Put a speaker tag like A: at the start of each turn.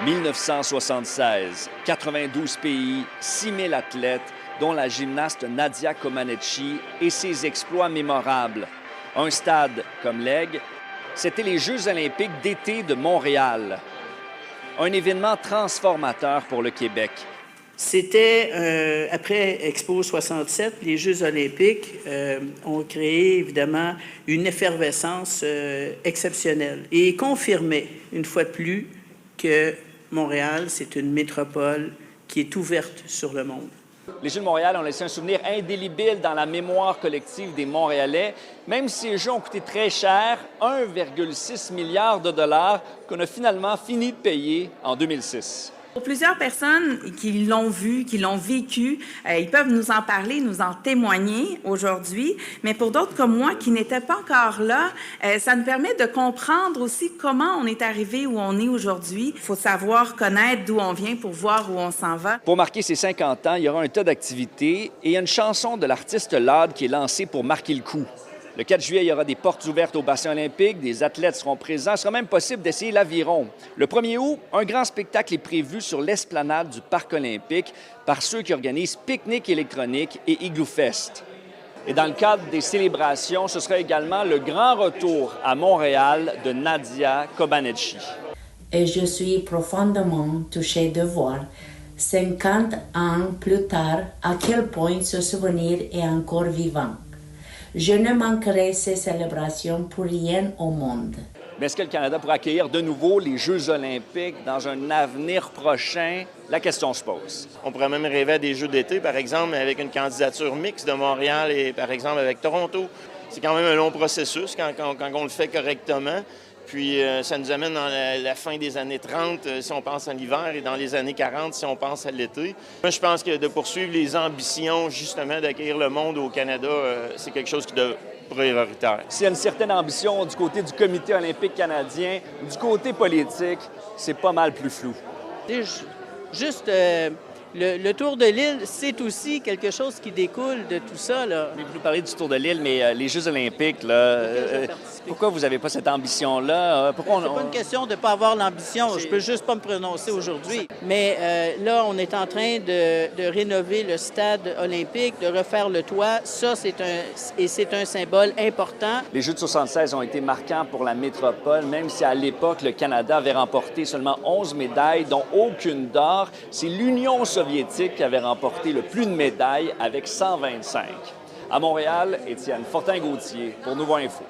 A: 1976, 92 pays, 6 000 athlètes, dont la gymnaste Nadia Comaneci et ses exploits mémorables. Un stade comme l'Aigle, c'était les Jeux olympiques d'été de Montréal. Un événement transformateur pour le Québec.
B: C'était, après Expo 67, les Jeux olympiques ont créé évidemment une effervescence exceptionnelle et confirmé une fois de plus que Montréal, c'est une métropole qui est ouverte sur le monde.
A: Les Jeux de Montréal ont laissé un souvenir indélébile dans la mémoire collective des Montréalais, même si ces Jeux ont coûté très cher, 1,6 milliard de dollars qu'on a finalement fini de payer en 2006.
C: Pour plusieurs personnes qui l'ont vu, qui l'ont vécu, ils peuvent nous en parler, nous en témoigner aujourd'hui. Mais pour d'autres comme moi qui n'étaient pas encore là, ça nous permet de comprendre aussi comment on est arrivé où on est aujourd'hui. Il faut savoir connaître d'où on vient pour voir où on s'en va.
A: Pour marquer ses 50 ans, il y aura un tas d'activités et il y a une chanson de l'artiste Lade qui est lancée pour marquer le coup. Le 4 juillet, il y aura des portes ouvertes au bassin olympique, des athlètes seront présents. Il sera même possible d'essayer l'aviron. Le 1er août, un grand spectacle est prévu sur l'esplanade du Parc olympique par ceux qui organisent Pique-Nique électronique et Igloo Fest. Et dans le cadre des célébrations, ce sera également le grand retour à Montréal de Nadia Comaneci.
D: Et je suis profondément touchée de voir, 50 ans plus tard, à quel point ce souvenir est encore vivant. Je ne manquerai ces célébrations pour rien au monde.
A: Mais est-ce que le Canada pourra accueillir de nouveau les Jeux olympiques dans un avenir prochain? La question se pose.
E: On pourrait même rêver à des Jeux d'été, par exemple, avec une candidature mixte de Montréal et, par exemple, avec Toronto. C'est quand même un long processus quand on le fait correctement. Puis ça nous amène dans la fin des années 30 si on pense à l'hiver et dans les années 40 si on pense à l'été. Moi, je pense que de poursuivre les ambitions, justement, d'accueillir le monde au Canada, c'est quelque chose qui est prioritaire.
A: S'il y a une certaine ambition du côté du Comité olympique canadien, du côté politique, c'est pas mal plus flou.
F: Juste le Tour de l'île, c'est aussi quelque chose qui découle de tout ça, là.
A: Vous nous parlez du Tour de l'île, mais les Jeux olympiques, là, pourquoi vous n'avez pas cette ambition-là?
F: C'est pas une question de ne pas avoir l'ambition. Je peux juste pas me prononcer aujourd'hui. Mais là, on est en train de rénover le stade olympique, de refaire le toit. Ça, c'est un symbole important.
A: Les Jeux de 76 ont été marquants pour la métropole, même si à l'époque, le Canada avait remporté seulement 11 médailles, dont aucune d'or. C'est l'Union soviétique qui avait remporté le plus de médailles avec 125. À Montréal, Étienne Fortin-Gauthier pour Nouveau Info.